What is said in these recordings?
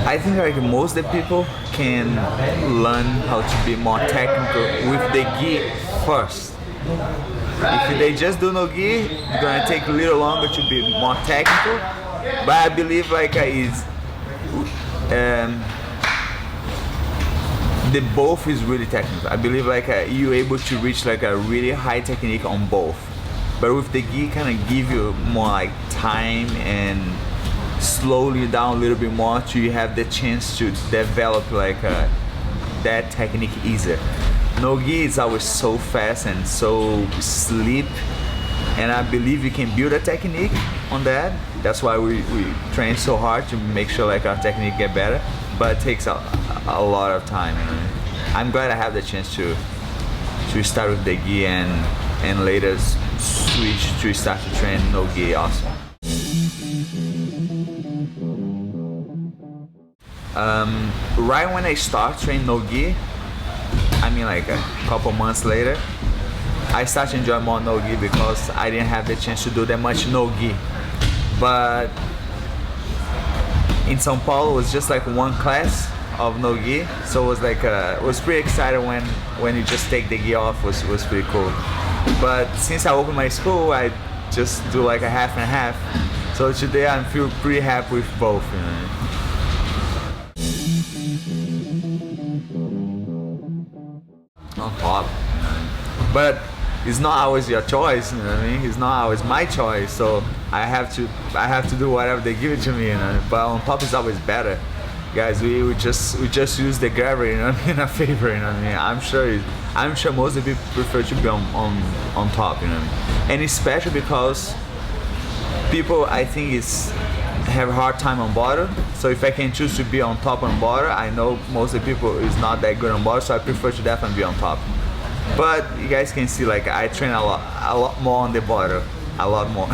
I think like most of the people can learn how to be more technical with the gi first. If they just do no gi, it's gonna take a little longer to be more technical. But I believe like the both is really technical. I believe like you're able to reach like a really high technique on both. But with the gi, kind of give you more like time and slowly down a little bit more till you have the chance to develop like that technique easier. No gi is always so fast and so sleep, and I believe you can build a technique on that. That's why we train so hard to make sure like our technique get better, but it takes a lot of time. I'm glad I have the chance to start with the gi and later switch to start to train no gi also. Right when I start training no gi, I mean like a couple months later, I started to enjoy more no gi because I didn't have the chance to do that much no gi. But in São Paulo, it was just like one class of no gi, so it was like it was pretty excited when you just take the gi off. Was pretty cool. But since I opened my school, I just do like a half and half. So today I feel pretty happy with both. On top, but it's not always your choice, you know what I mean? It's not always my choice, so I have to do whatever they give it to me, you know. But on top is always better, guys. We just use the gravity, you know what I mean, in our favor, you know what I mean. I'm sure most of the people prefer to be on top, you know what I mean. And especially because people, I think, have a hard time on bottom. So if I can choose to be on top and bottom, I know most of the people is not that good on bottom, so I prefer to definitely be on top. But you guys can see like I train a lot more on the bottom, a lot more.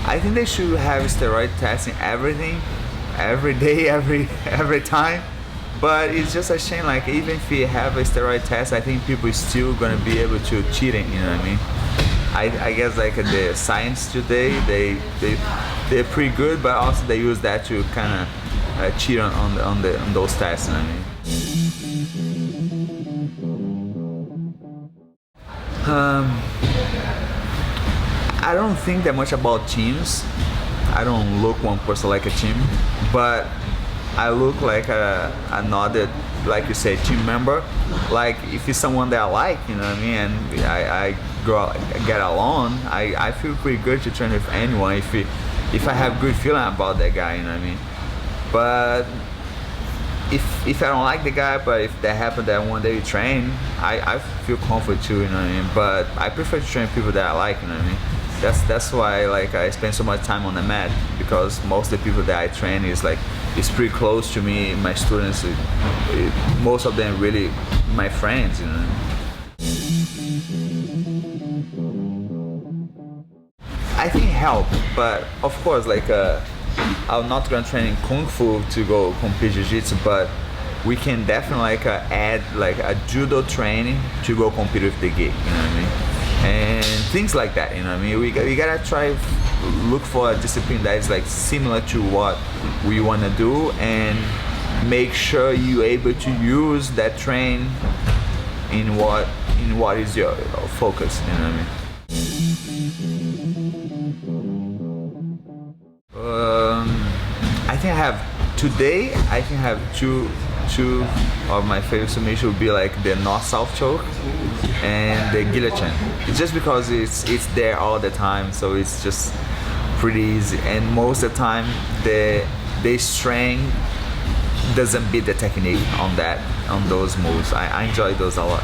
I think they should have steroid testing everything, every day, every time. But it's just a shame, like even if you have a steroid test, I think people are still gonna be able to cheat it, you know what I mean? I guess like the science today, they're pretty good, but also they use that to kind of cheat on those tests, you know what I mean? I don't think that much about teams. I don't look one person like a team, but I look like another, like you say, team member. Like if it's someone that I like, you know what I mean, and I get along, I feel pretty good to train with anyone if I have good feeling about that guy, you know what I mean. But if I don't like the guy, but if that happened that one day we train, I feel comfort too, you know what I mean. But I prefer to train people that I like, you know what I mean. That's why like I spend so much time on the mat, because most of the people that I train is pretty close to me. My students, most of them really my friends, you know. I think help, but of course like I'm not gonna train in Kung Fu to go compete Jiu-Jitsu, but we can definitely like add like a judo training to go compete with the gi, you know what I mean? And things like that, you know what I mean? We gotta try look for a discipline that is like similar to what we want to do, and make sure you're able to use that train in what is your focus, you know what I mean? I think I have two of my favorite submission would be like the north-south choke and the guillotine. It's just because it's there all the time, so it's just pretty easy, and most of the time the strength doesn't beat the technique on those moves. I enjoy those a lot.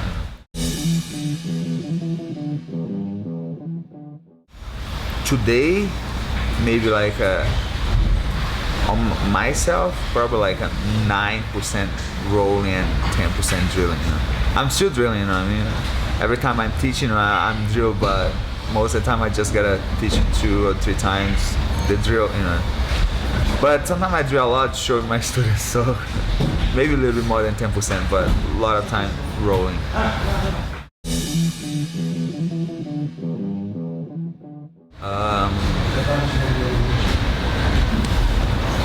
Today, maybe like on myself, probably like a 9% rolling and 10% drilling. You know? I'm still drilling, you know what I mean? Every time I'm teaching, I'm drill, but most of the time I just gotta teach 2 or 3 times the drill, you know. But sometimes I drill a lot to show my students, so maybe a little bit more than 10%, but a lot of time rolling.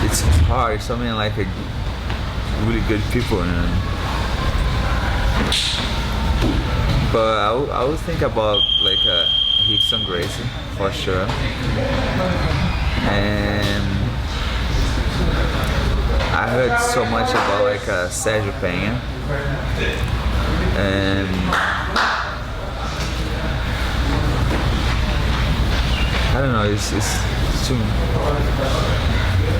it's hard. So many like really good people, you know. But I would think about like Rickson Gracie for sure, and I heard so much about like Sergio Peña, and I don't know. It's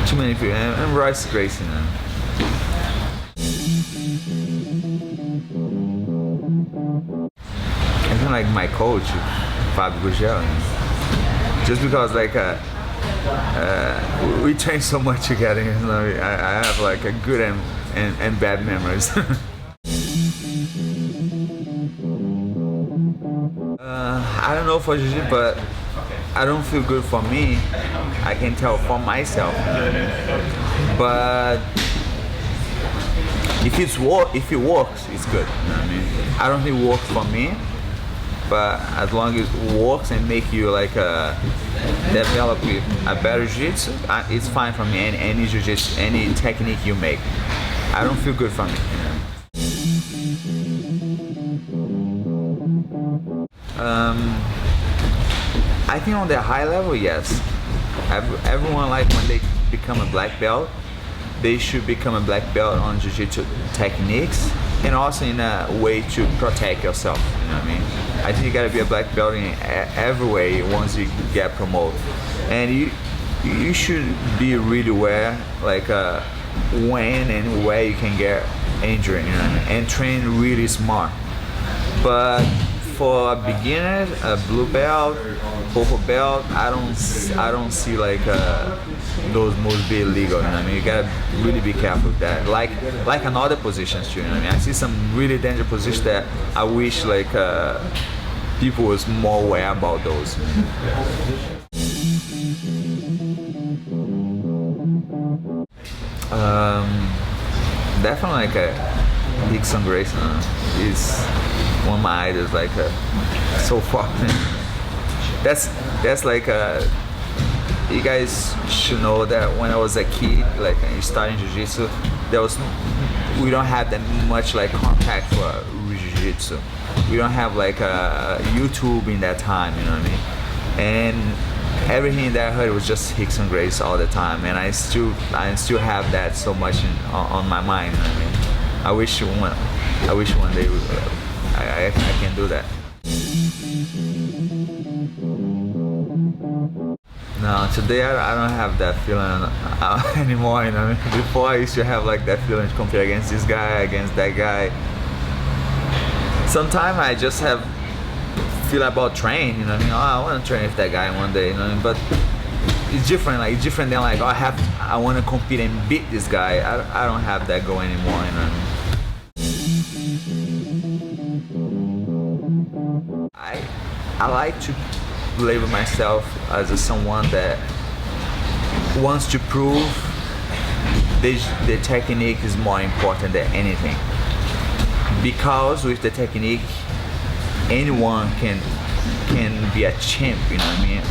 too many people, and Royce Gracie, you know. I think like my coach, Fábio Gugel, just because like we train so much together, you know, I have like a good and bad memories. I don't know for Jiu-Jitsu, but I don't feel good for me. I can tell for myself, but if it works, it's good. You know what I mean? I don't think it works for me, but as long as it works and make you like develop a better jiu-jitsu, it's fine for me. Any jiu-jitsu, any technique you make, I don't feel good from it. You know? I think on the high level, yes. Everyone, like when they become a black belt, they should become a black belt on jiu-jitsu techniques and also in a way to protect yourself. You know what I mean? I think you gotta be a black belt in every way once you get promoted, and you should be really aware like when and where you can get injured, you know what I mean? And train really smart. But for a beginner, a blue belt, purple belt, I don't see like those moves be illegal. You know what I mean? You gotta really be careful with that. Like in other positions too. You know what I mean? I see some really dangerous positions that I wish like people was more aware about those. Definitely like Rickson Gracie is one of my idols, like so far. That's like you guys should know that when I was a kid, like starting jiu-jitsu, we don't have that much like contact for jiu-jitsu. We don't have like YouTube in that time, you know what I mean? And everything that I heard was just Rickson Gracie all the time, and I still have that so much on my mind. You know what I mean? I wish one day I can do that. No, today I don't have that feeling anymore. You know what I mean? Before I used to have like that feeling to compete against this guy, against that guy. Sometimes I just have feel about training, you know what I mean? Oh, I want to train with that guy one day, you know what I mean? But it's different, like it's different than like, oh, I want to compete and beat this guy. I don't have that going anymore, you know what I mean? I like to label myself as someone that wants to prove the technique is more important than anything. Because with the technique, anyone can be a champ, you know what I mean?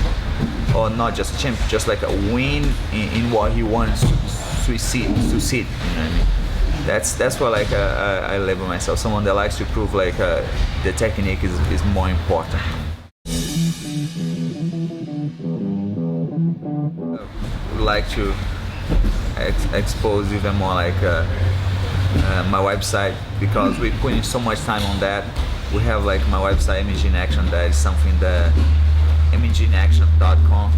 Or not just a champ, just like a win in what he wants to succeed, you know what I mean? That's what like I label myself, someone that likes to prove like the technique is more important. I would like to expose even more like my website, because we put in so much time on that. We have like my website, MG in Action, that is something that mginaction.com.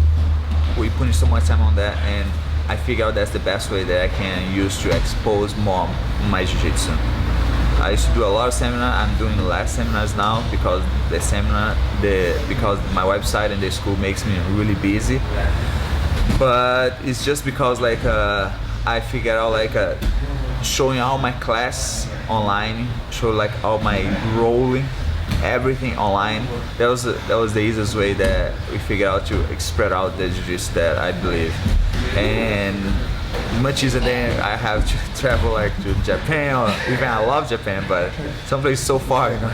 We put in so much time on that, and I figure out that's the best way that I can use to expose more my jiu-jitsu. I used to do a lot of seminars. I'm doing less seminars now because because my website and the school makes me really busy. But it's just because like I figured out like showing all my class online, show like all my rolling, everything online. That was the easiest way that we figured out to spread out the jiu-jitsu that I believe. And much easier than I have to travel like to Japan, or even I love Japan, but someplace so far, you know.